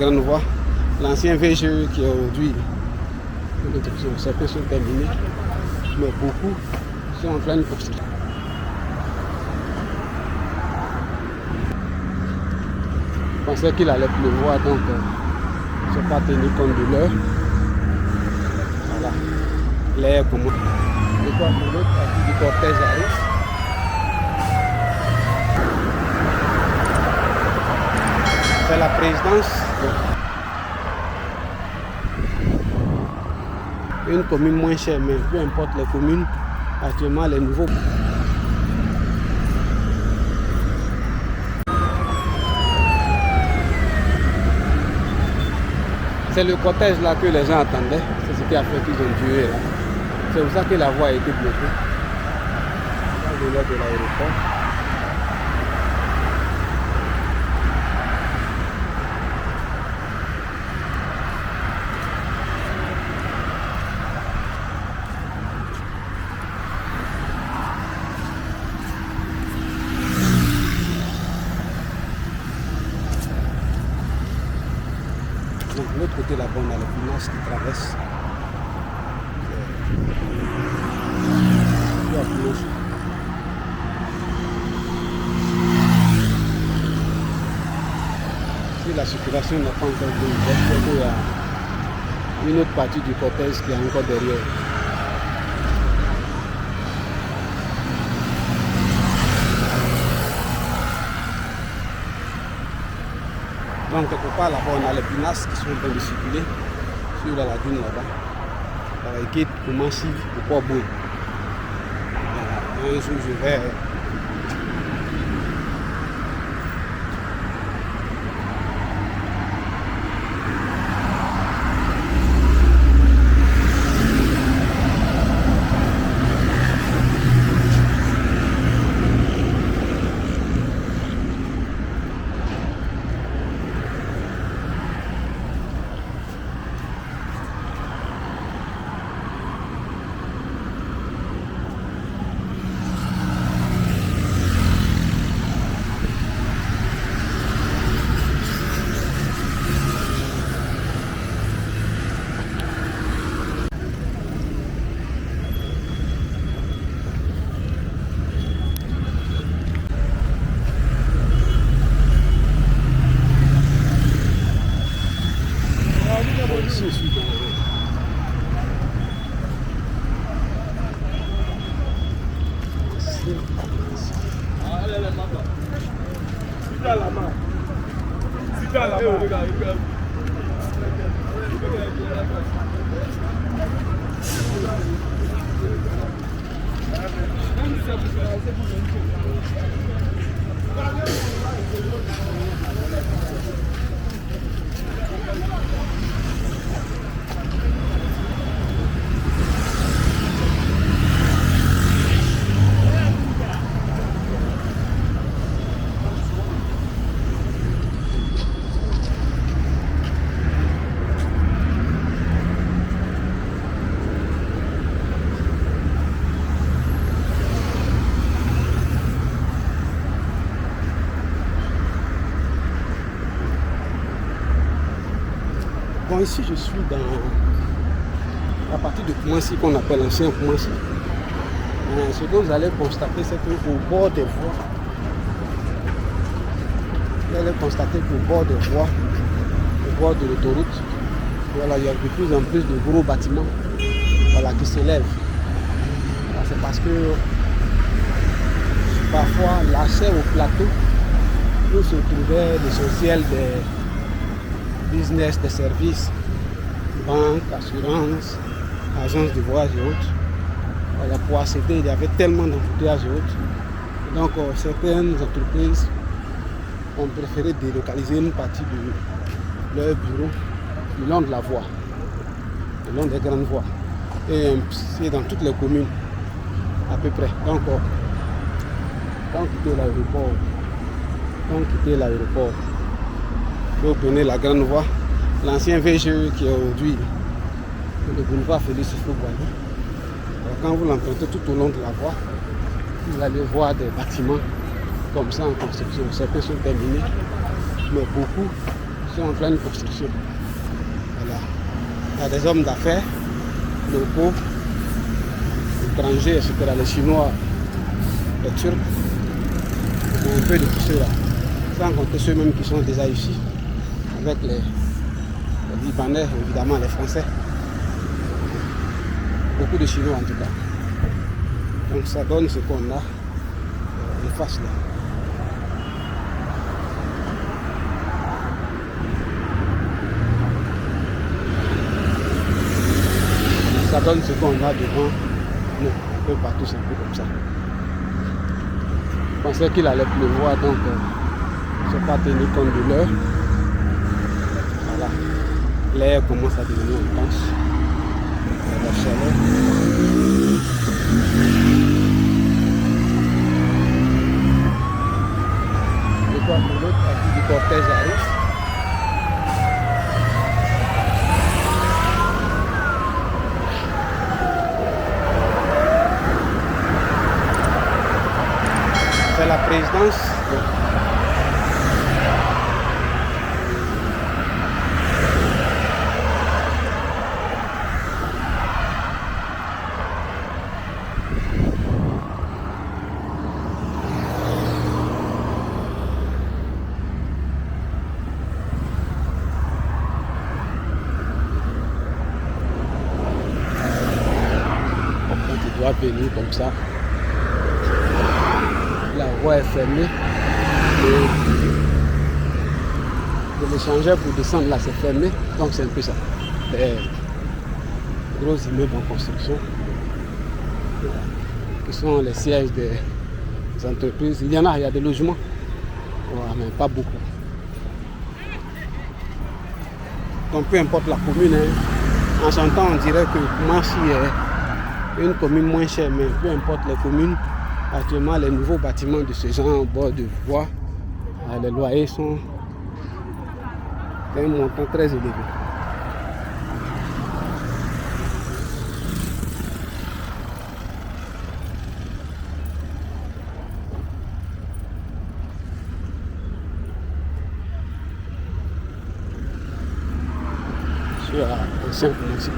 grande voie. L'ancien VGE qui est aujourd'hui, certains sont terminés, mais beaucoup sont en pleine construction. Je pensais qu'il allait pleuvoir, donc je n'ai pas tenu compte de l'heure. Voilà, l'air comment. Et quoi pour l'autre partie du cortège arrive. C'est la présidence. Une commune moins chère, mais peu importe les communes, actuellement les nouveaux. C'est le cortège là que les gens attendaient, c'est ce qui a fait qu'ils ont duré là. C'est pour ça que la voie a été bloquée. De l'aéroport. Donc de l'autre côté là-bas, on a le Pinas qui traverse. Si la circulation n'a pas encore été ouverte, il y a une autre partie du cortège qui est encore derrière. Donc quelque part là-bas on a les pinasses qui sont en train de circuler sur la lagune là-bas. Par équipe pour Massif, pour Port-Bouy. Un jour je vais. Ici, je suis dans Bon, ici je suis dans la partie de Koumassi qu'on appelle l'ancien Koumassi. Ce que vous allez constater, c'est qu'au bord des voies, vous allez constater qu'au bord des voies, au bord de l'autoroute, voilà, il y a de plus en plus de gros bâtiments, voilà, qui s'élèvent. C'est parce que parfois l'accès au plateau peut se trouver l'essentiel des business, des services, banques, assurances, agences de voyage et autres. Voilà, pour accéder, il y avait tellement d'embouteillages et autres. Donc certaines entreprises ont préféré délocaliser une partie de leur bureau le long de la voie, le long des grandes voies. Et c'est dans toutes les communes, à peu près. Donc, quand quitter l'aéroport, vous prenez la grande voie, l'ancien VGE qui est aujourd'hui le boulevard Félix Houphouët-Boigny. Quand vous l'empruntez tout au long de la voie, vous allez voir des bâtiments comme ça en construction. Certains sont terminés, mais beaucoup Ils sont en pleine construction. Voilà. Il y a des hommes d'affaires, locaux, étrangers, etc. Les Chinois, les Turcs, un peu de tout cela. Sans compter ceux-mêmes qui sont déjà ici, avec les Libanais, évidemment les Français. Beaucoup de Chinois en tout cas. Donc ça donne ce qu'on a en face là. Ça donne ce qu'on a devant nous, un peu partout, c'est un peu comme ça. Je pensais qu'il allait pleuvoir, donc je n'ai pas tenu compte de l'heure. Voilà, l'air commence à devenir intense. La chaleur. Et quoi pour l'autre partie du cortège arrive. C'est la présidence. Venir comme ça, la voie est fermée et l'échangeur pour descendre là c'est fermé, donc c'est un peu ça, des gros immeubles en construction qui sont les sièges des entreprises. Il y a des logements, voilà, mais pas beaucoup. Donc peu importe la commune, hein, en chantant on dirait que Koumassi est une commune moins chère, mais peu importe les communes, actuellement les nouveaux bâtiments de ce genre au bord de voie, les loyers sont d'un montant très élevé. Sur la Saint-Koumassi.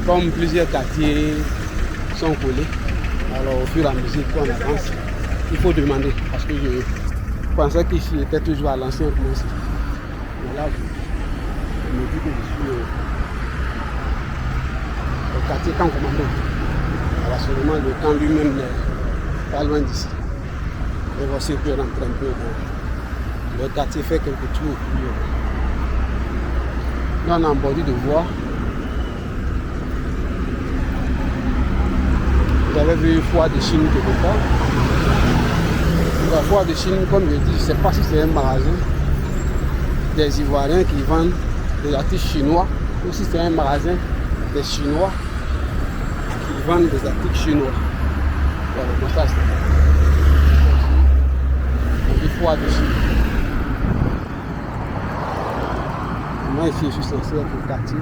Comme plusieurs quartiers sont collés, alors au fur et à mesure qu'on avance, il faut demander, parce que je pensais qu'ici était toujours à l'ancien Koumassi. Mais là, je me dis que je suis au quartier Camp Commando. Alors seulement le camp lui-même n'est pas loin d'ici. Et voici que je rentre un peu. Le quartier fait quelques tours. Là, on est en bordure de voie. J'avais vu une foire de Chine quelque part. La foire de Chine, comme je dis, je ne sais pas si c'est un magasin des Ivoiriens qui vendent des articles chinois ou si c'est un magasin des Chinois qui vendent des articles chinois. Voilà, comme ça c'est. Une foire de Chine. Moi ici, je suis censé être au quartier.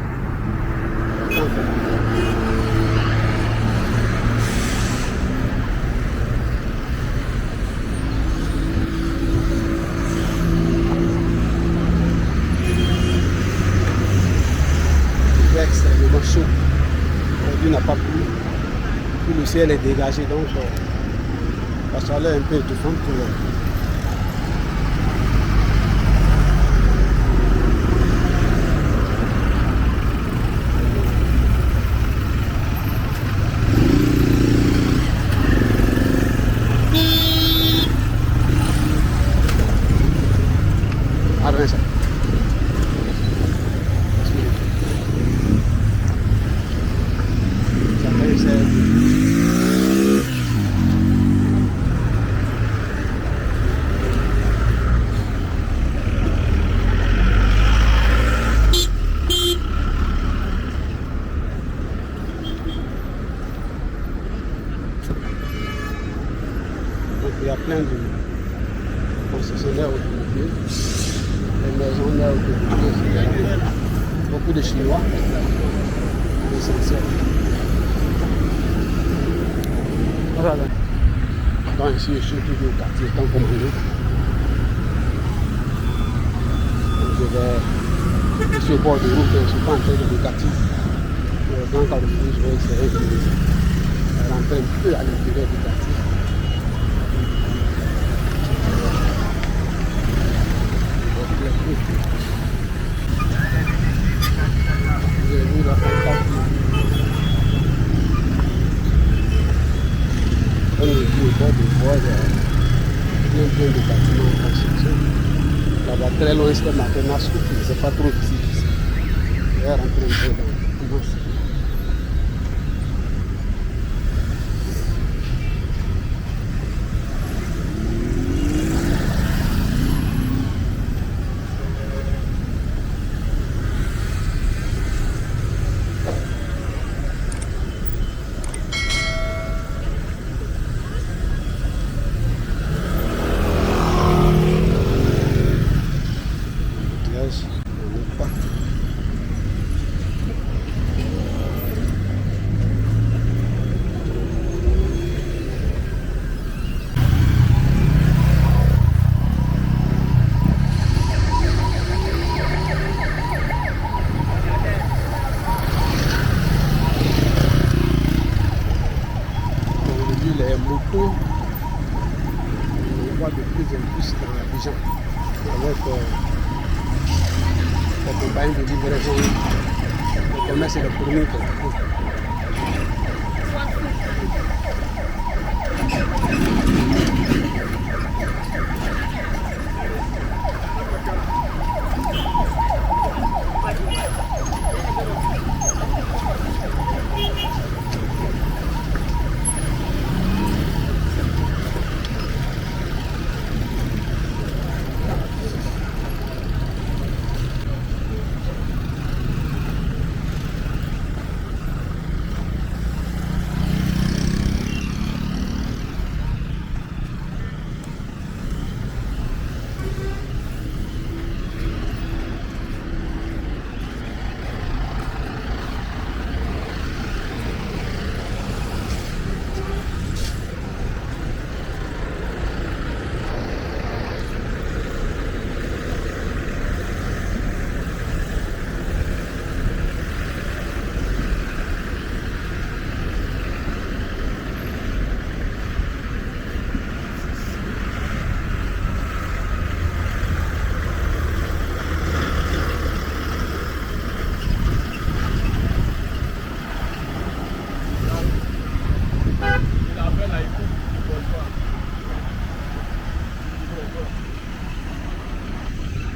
Extrêmement chaud. Aujourd'hui n'a pas plu. Tout le ciel est dégagé, donc la chaleur est un peu étouffante pour le... n'est automobiles, les maisons n'est automobiles, beaucoup de Chinois, l'essentiel. Voilà. Donc ici, je suis toujours au quartier Temps Commando. Je suis au bord de route, je ne suis pas en train de Ducati. Dans le carrefour, je vais essayer de rentrer un peu à l'intérieur du quartier. J'ai vu la pancarte. On est vu au bord de voie, plein de bâtiments en construction. Là-bas, très loin, c'était Maténas, mais c'est pas trop visible ici. Je vais rentrer un peu dans le commence. Les motos, on voit de plus en plus dans Abidjan avec les compagnies de livraison. Le commerce est le premier.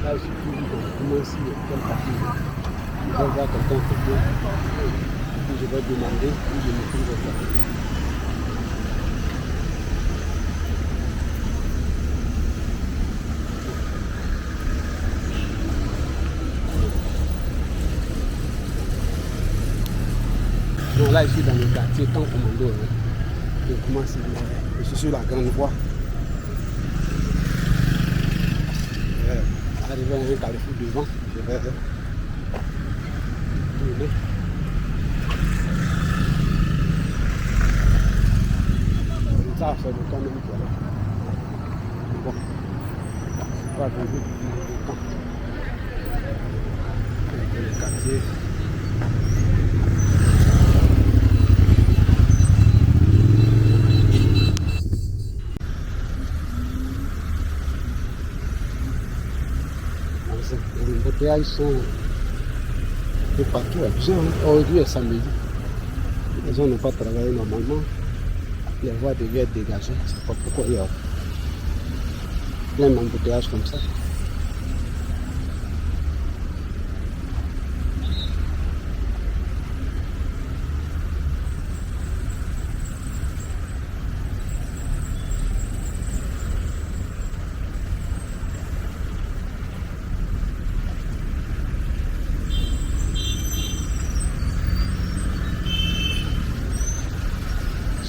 Là, je suis toujours ici, quel parti. Je vais voir quelqu'un qui vient. Puis je vais demander où je me trouve aujourd'hui. Donc là, je suis dans le quartier Temps Commando. Je suis sur la grande voie. Arrivé à un carrefour devant, je vais tourner. Ça fait le temps même qu'il y a là. Bon, on va venir le temps. Le quartier. Les embouteillages sont de partout à Abidjan. Aujourd'hui est samedi. Les gens n'ont pas travaillé normalement. Les voies devaient être dégagées. Je ne sais pas pourquoi il y a plein d'embouteillages comme ça.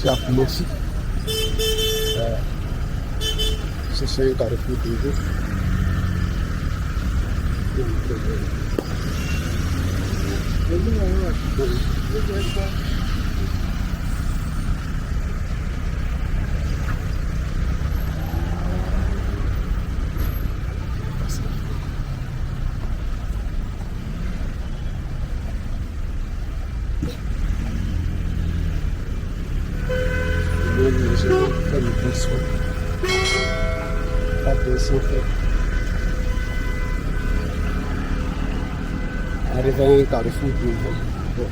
À Koumassi. C'est un carrefour nouveau. Pas de sang fait. Arrivé à un carrefour nouveau. Bon.